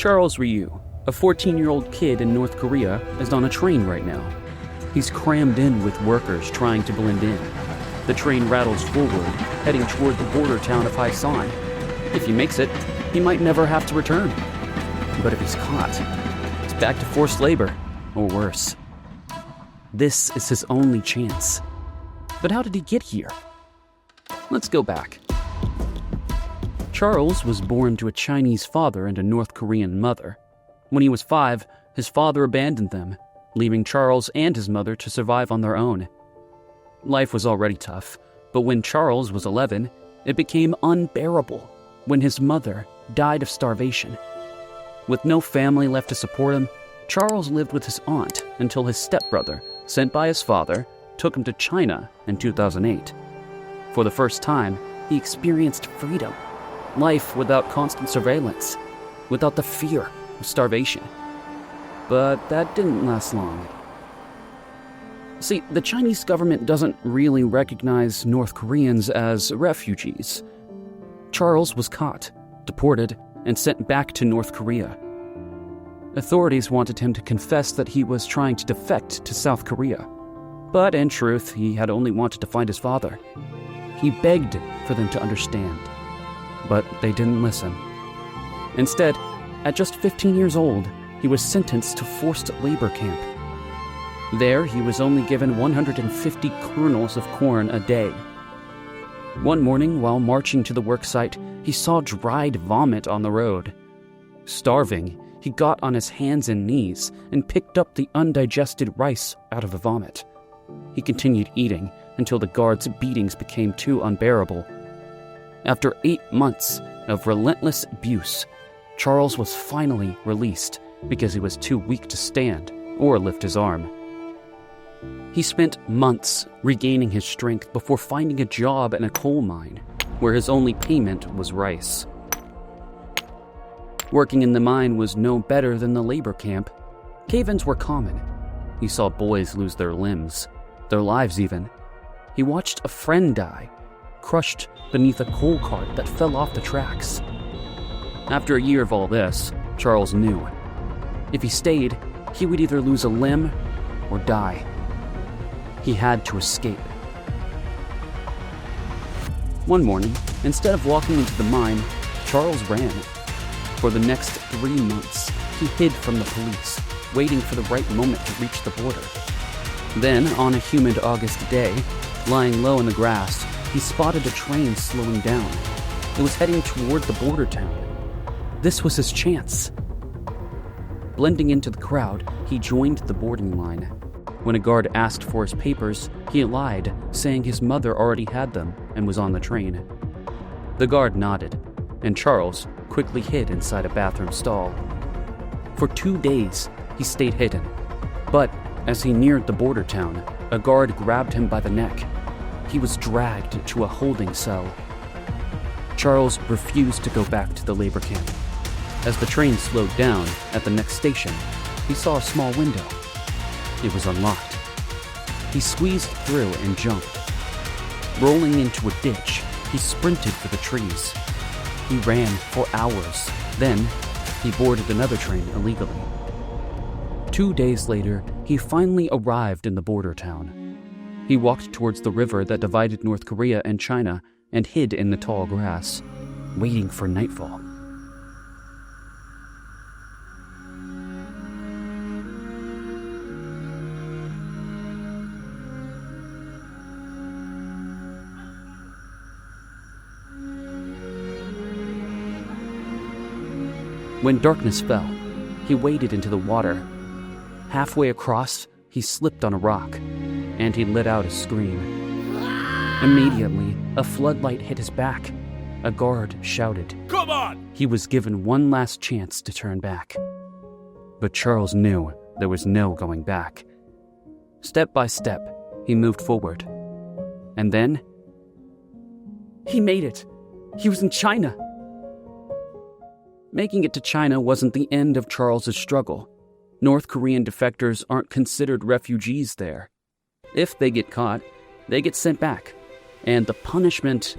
Charles Ryu, a 14-year-old kid in North Korea, is on a train right now. He's crammed in with workers trying to blend in. The train rattles forward, heading toward the border town of Haisan. If he makes it, he might never have to return. But if he's caught, it's back to forced labor, or worse. This is his only chance. But how did he get here? Let's go back. Charles was born to a Chinese father and a North Korean mother. When he was 5, his father abandoned them, leaving Charles and his mother to survive on their own. Life was already tough, but when Charles was 11, it became unbearable when his mother died of starvation. With no family left to support him, Charles lived with his aunt until his stepbrother, sent by his father, took him to China in 2008. For the first time, he experienced freedom, life without constant surveillance, without the fear of starvation. But that didn't last long. See, the Chinese government doesn't really recognize North Koreans as refugees. Charles was caught, deported, and sent back to North Korea. Authorities wanted him to confess that he was trying to defect to South Korea. But in truth, he had only wanted to find his father. He begged for them to understand, but they didn't listen. Instead, at just 15 years old, he was sentenced to forced labor camp. There, he was only given 150 kernels of corn a day. One morning, while marching to the worksite, he saw dried vomit on the road. Starving, he got on his hands and knees and picked up the undigested rice out of the vomit. He continued eating until the guards' beatings became too unbearable. After 8 months of relentless abuse, Charles was finally released because he was too weak to stand or lift his arm. He spent months regaining his strength before finding a job in a coal mine, where his only payment was rice. Working in the mine was no better than the labor camp. Cave-ins were common. He saw boys lose their limbs, their lives even. He watched a friend die, crushed beneath a coal cart that fell off the tracks. After a year of all this, Charles knew. If he stayed, he would either lose a limb or die. He had to escape. One morning, instead of walking into the mine, Charles ran. For the next 3 months, he hid from the police, waiting for the right moment to reach the border. Then, on a humid August day, lying low in the grass, he spotted a train slowing down. It was heading toward the border town. This was his chance. Blending into the crowd, he joined the boarding line. When a guard asked for his papers, he lied, saying his mother already had them and was on the train. The guard nodded, and Charles quickly hid inside a bathroom stall. For 2 days, he stayed hidden. But as he neared the border town, a guard grabbed him by the neck. He was dragged to a holding cell. Charles refused to go back to the labor camp. As the train slowed down at the next station, he saw a small window. It was unlocked. He squeezed through and jumped. Rolling into a ditch, he sprinted for the trees. He ran for hours. Then, he boarded another train illegally. 2 days later, he finally arrived in the border town. He walked towards the river that divided North Korea and China and hid in the tall grass, waiting for nightfall. When darkness fell, he waded into the water. Halfway across, he slipped on a rock, and he let out a scream. Immediately, a floodlight hit his back. A guard shouted. "Come on!" He was given one last chance to turn back. But Charles knew there was no going back. Step by step, he moved forward. And then, he made it. He was in China. Making it to China wasn't the end of Charles's struggle. North Korean defectors aren't considered refugees there. If they get caught, they get sent back, and the punishment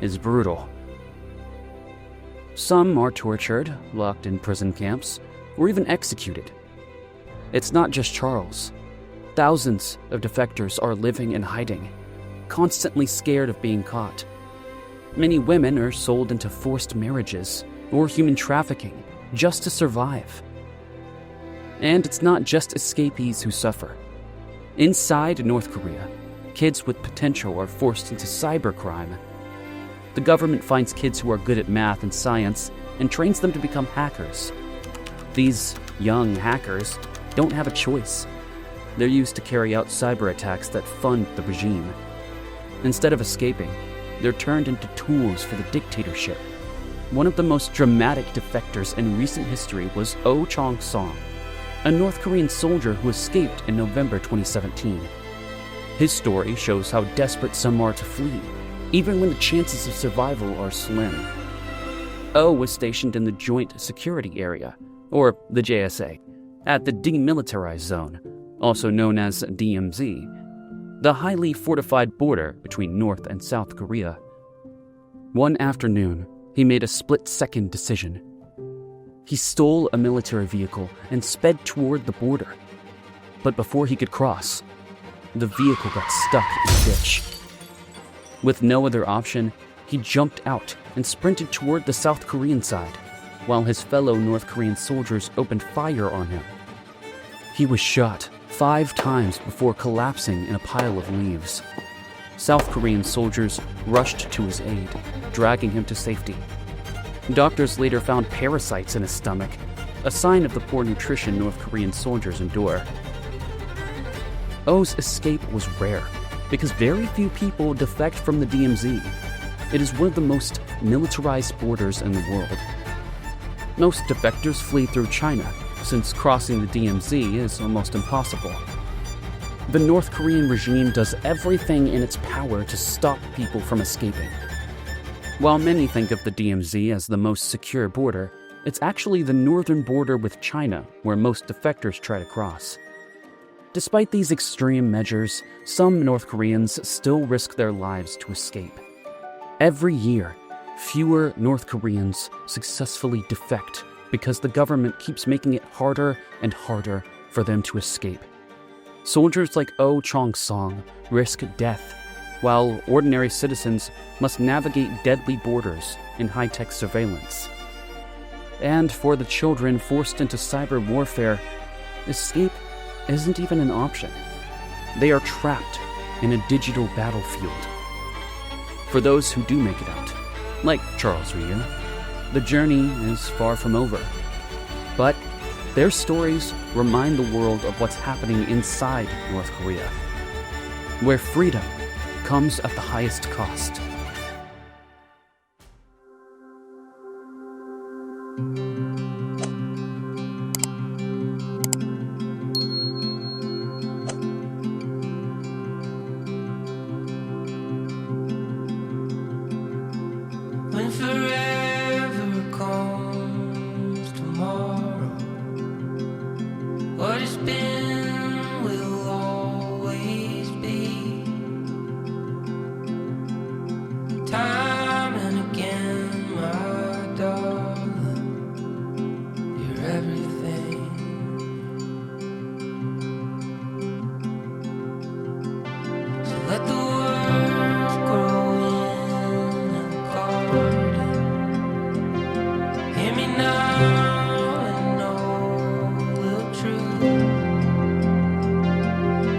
is brutal. Some are tortured, locked in prison camps, or even executed. It's not just Charles. Thousands of defectors are living and hiding, constantly scared of being caught. Many women are sold into forced marriages or human trafficking just to survive. And it's not just escapees who suffer. Inside North Korea, kids with potential are forced into cybercrime. The government finds kids who are good at math and science and trains them to become hackers. These young hackers don't have a choice. They're used to carry out cyber attacks that fund the regime. Instead of escaping, they're turned into tools for the dictatorship. One of the most dramatic defectors in recent history was Oh Chong-song, a North Korean soldier who escaped in November 2017. His story shows how desperate some are to flee, even when the chances of survival are slim. Oh was stationed in the Joint Security Area, or the JSA, at the Demilitarized Zone, also known as DMZ, the highly fortified border between North and South Korea. One afternoon, he made a split-second decision. He stole a military vehicle and sped toward the border. But before he could cross, the vehicle got stuck in a ditch. With no other option, he jumped out and sprinted toward the South Korean side, while his fellow North Korean soldiers opened fire on him. He was shot 5 times before collapsing in a pile of leaves. South Korean soldiers rushed to his aid, dragging him to safety. Doctors later found parasites in his stomach, a sign of the poor nutrition North Korean soldiers endure. Oh's escape was rare, because very few people defect from the DMZ. It is one of the most militarized borders in the world. Most defectors flee through China, since crossing the DMZ is almost impossible. The North Korean regime does everything in its power to stop people from escaping. While many think of the DMZ as the most secure border, it's actually the northern border with China where most defectors try to cross. Despite these extreme measures, some North Koreans still risk their lives to escape. Every year, fewer North Koreans successfully defect because the government keeps making it harder and harder for them to escape. Soldiers like Oh Chong-song risk death, while ordinary citizens must navigate deadly borders in high-tech surveillance. And for the children forced into cyber warfare, escape isn't even an option. They are trapped in a digital battlefield. For those who do make it out, like Charles Ryu, the journey is far from over. But their stories remind the world of what's happening inside North Korea, where freedom comes at the highest cost. When forever comes tomorrow, what has been will always be. Time and again, my darling, you're everything. So let the words grow in the garden. Hear me now and know the truth.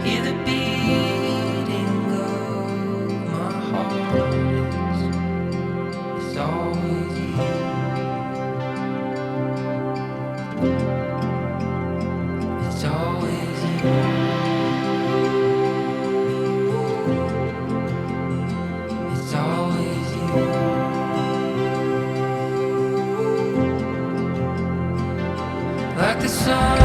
Hear the beating of my heart. It's always you. It's always you. It's always you. Like the sun